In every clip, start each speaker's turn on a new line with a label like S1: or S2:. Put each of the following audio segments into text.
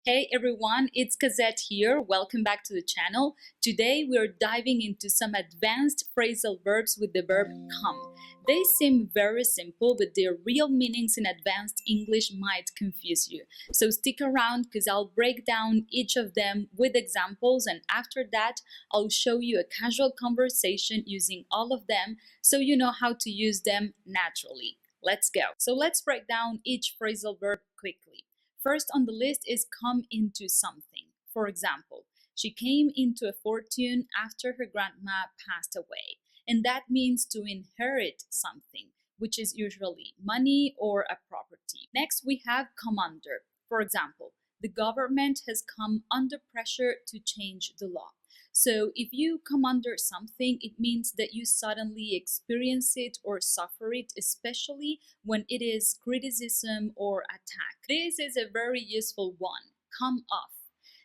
S1: Hey everyone, it's Kazette here. Welcome back to the channel. Today we are diving into some advanced phrasal verbs with the verb come. They seem very simple, but their real meanings in advanced English might confuse you. So stick around because I'll break down each of them with examples, and after that I'll show you a casual conversation using all of them so you know how to use them naturally. Let's go. So let's break down each phrasal verb quickly. First on the list is come into something. For example, she came into a fortune after her grandma passed away. And that means to inherit something, which is usually money or a property. Next, we have come under. For example, the government has come under pressure to change the law. So if you come under something, it means that you suddenly experience it or suffer it, especially when it is criticism or attack. This is a very useful one. Come off.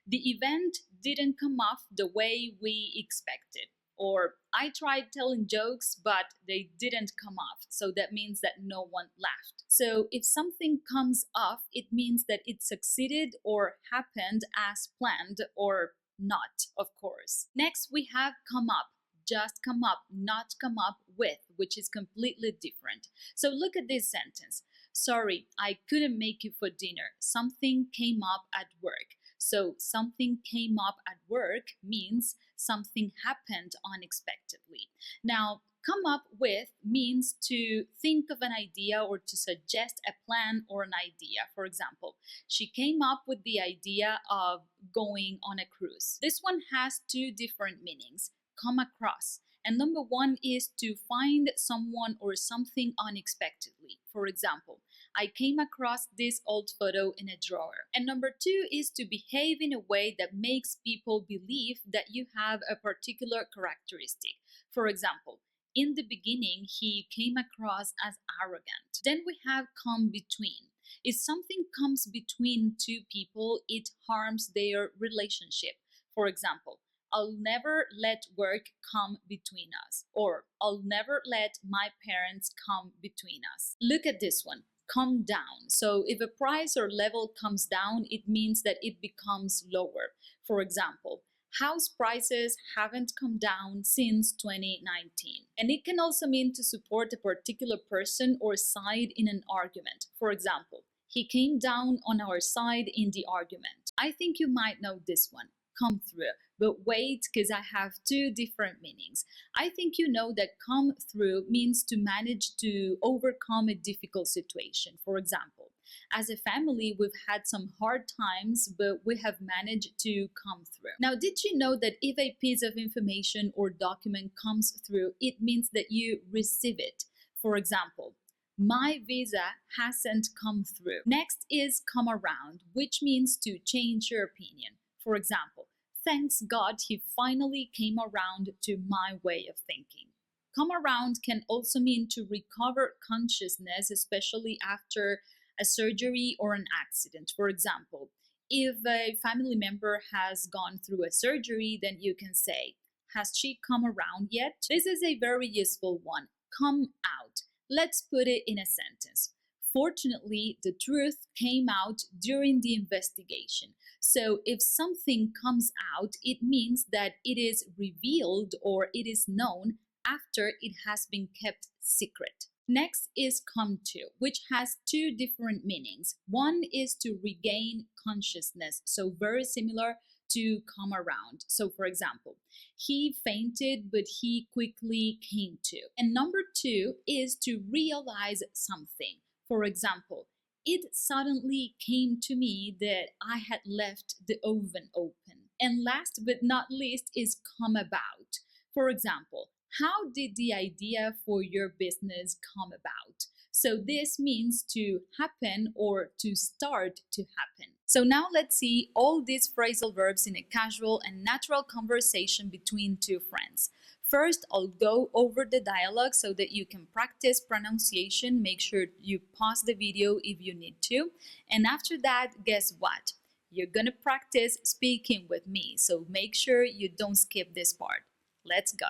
S1: The event didn't come off the way we expected. Or I tried telling jokes, but they didn't come off. So that means that no one laughed. So if something comes off, it means that it succeeded or happened as planned or not, of course. Next, we have come up. Just come up, not come up with, which is completely different. So look at this sentence. Sorry, I couldn't make you for dinner. Something came up at work. So something came up at work means something happened unexpectedly. Now, come up with means to think of an idea or to suggest a plan or an idea. For example, she came up with the idea of going on a cruise. This one has two different meanings. Come across. And number one is to find someone or something unexpectedly. For example, I came across this old photo in a drawer. And number two is to behave in a way that makes people believe that you have a particular characteristic. For example, in the beginning, he came across as arrogant. Then we have come between. If something comes between two people, it harms their relationship. For example, I'll never let work come between us, or I'll never let my parents come between us. Look at this one. Come down. So if a price or level comes down, it means that it becomes lower. For example, house prices haven't come down since 2019. And it can also mean to support a particular person or side in an argument. For example, he came down on our side in the argument. I think you might know this one. Come through. But wait, because I have two different meanings. I think you know that come through means to manage to overcome a difficult situation. For example, as a family, we've had some hard times, but we have managed to come through. Now, did you know that if a piece of information or document comes through, it means that you receive it? For example, my visa hasn't come through. Next is come around, which means to change your opinion. For example, thanks God he finally came around to my way of thinking. Come around can also mean to recover consciousness, especially after a surgery or an accident. For example, if a family member has gone through a surgery, then you can say, has she come around yet? This is a very useful one. Come out. Let's put it in a sentence. Fortunately, the truth came out during the investigation. So if something comes out, it means that it is revealed or it is known after it has been kept secret. Next is come to, which has two different meanings. One is to regain consciousness, so very similar to come around. So for example, he fainted, but he quickly came to. And number two is to realize something. For example, it suddenly came to me that I had left the oven open. And last but not least is come about. For example, how did the idea for your business come about? So this means to happen or to start to happen. So now let's see all these phrasal verbs in a casual and natural conversation between two friends. First, I'll go over the dialogue so that you can practice pronunciation. Make sure you pause the video if you need to. And after that, guess what? You're gonna practice speaking with me, so make sure you don't skip this part. Let's go.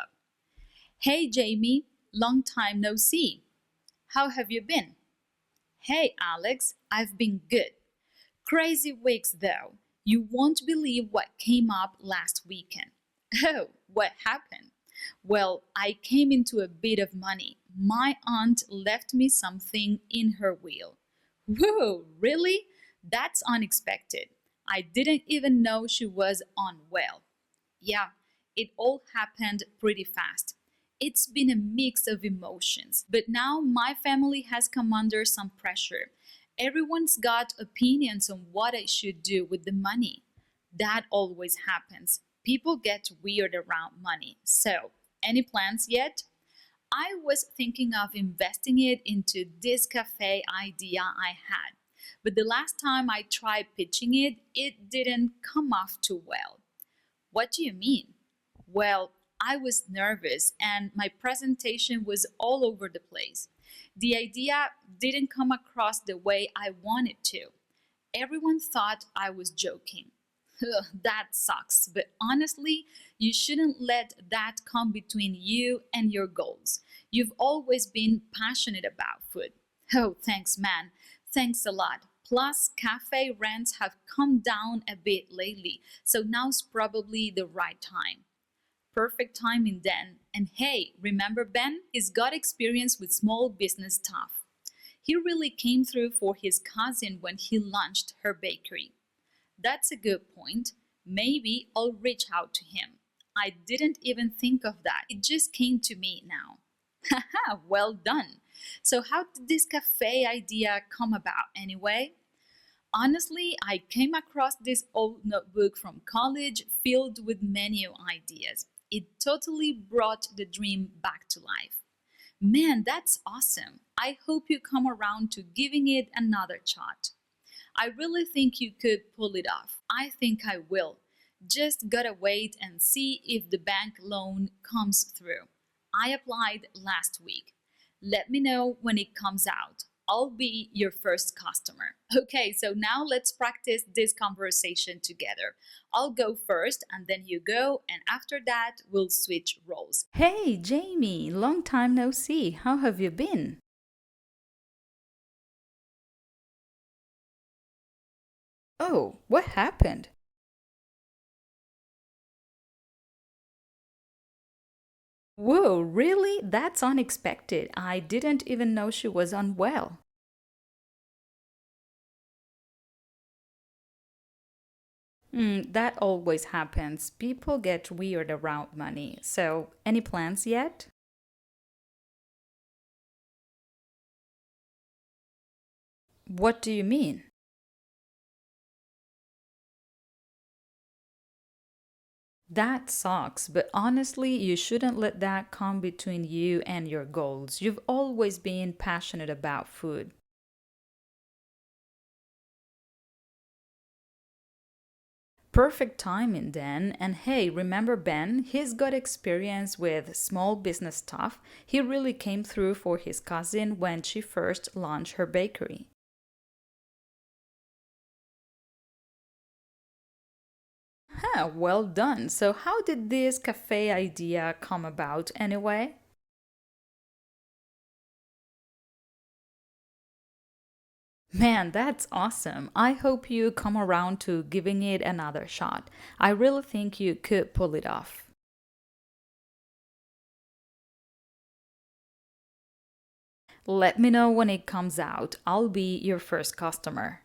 S1: Hey Jamie, long time no see. How have you been? Hey Alex, I've been good. Crazy weeks though. You won't believe what came up last weekend. Oh, what happened? Well, I came into a bit of money. My aunt left me something in her will. Whoa, really? That's unexpected. I didn't even know she was unwell. Yeah, it all happened pretty fast. It's been a mix of emotions, but now my family has come under some pressure. Everyone's got opinions on what I should do with the money. That always happens. People get weird around money. So, any plans yet? I was thinking of investing it into this cafe idea I had. But the last time I tried pitching it, it didn't come off too well. What do you mean? Well, I was nervous and my presentation was all over the place. The idea didn't come across the way I wanted to. Everyone thought I was joking. Ugh, that sucks, but honestly, you shouldn't let that come between you and your goals. You've always been passionate about food. Oh, thanks, man. Thanks a lot. Plus, cafe rents have come down a bit lately, so now's probably the right time. Perfect timing then. And hey, remember Ben? He's got experience with small business stuff. He really came through for his cousin when he launched her bakery. That's a good point. Maybe I'll reach out to him. I didn't even think of that. It just came to me now. Haha, well done. So, how did this cafe idea come about anyway? Honestly, I came across this old notebook from college filled with menu ideas. It totally brought the dream back to life. Man, that's awesome. I hope you come around to giving it another shot. I really think you could pull it off. I think I will. Just gotta wait and see if the bank loan comes through. I applied last week. Let me know when it comes out. I'll be your first customer. Okay, so now let's practice this conversation together. I'll go first and then you go, and after that, we'll switch roles.
S2: Hey, Jamie, long time no see. How have you been? Oh, what happened? Whoa, really? That's unexpected. I didn't even know she was unwell. That always happens. People get weird around money. So, any plans yet? What do you mean? That sucks, but honestly, you shouldn't let that come between you and your goals. You've always been passionate about food. Perfect timing then. And hey, remember Ben? He's got experience with small business stuff. He really came through for his cousin when she first launched her bakery. Huh, well done. So, how did this cafe idea come about anyway? Man, that's awesome. I hope you come around to giving it another shot. I really think you could pull it off. Let me know when it comes out. I'll be your first customer.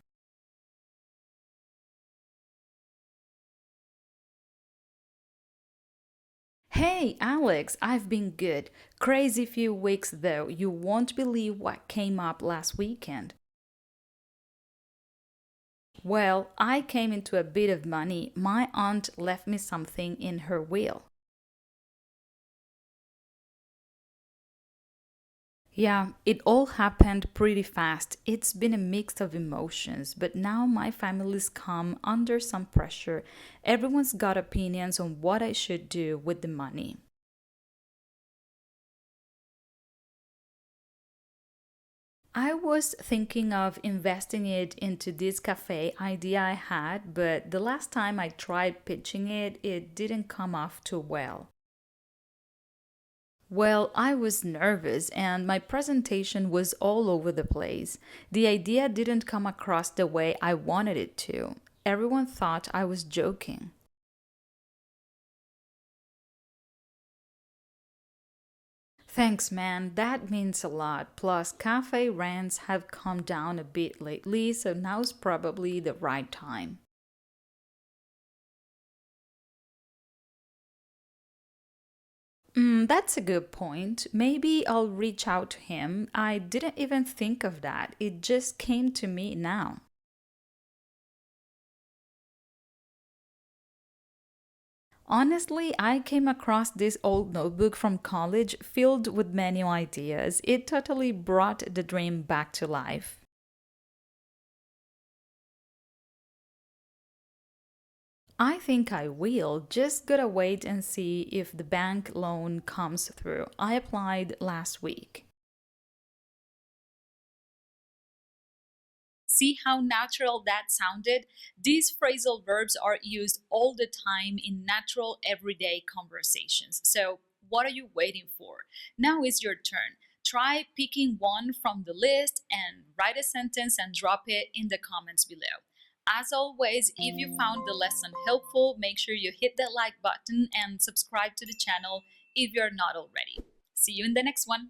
S2: Hey, Alex, I've been good. Crazy few weeks though. You won't believe what came up last weekend. Well, I came into a bit of money. My aunt left me something in her will. Yeah, it all happened pretty fast. It's been a mix of emotions, but now my family's come under some pressure. Everyone's got opinions on what I should do with the money. I was thinking of investing it into this cafe idea I had, but the last time I tried pitching it, it didn't come off too well. Well, I was nervous and my presentation was all over the place. The idea didn't come across the way I wanted it to. Everyone thought I was joking. Thanks, man. That means a lot. Plus, cafe rents have come down a bit lately, so now's probably the right time. That's a good point. Maybe I'll reach out to him. I didn't even think of that. It just came to me now. Honestly, I came across this old notebook from college filled with many ideas. It totally brought the dream back to life. I think I will. Just gotta wait and see if the bank loan comes through. I applied last week.
S1: See how natural that sounded? These phrasal verbs are used all the time in natural everyday conversations. So, what are you waiting for? Now is your turn. Try picking one from the list and write a sentence and drop it in the comments below. As always, if you found the lesson helpful, make sure you hit that like button and subscribe to the channel if you're not already. See you in the next one.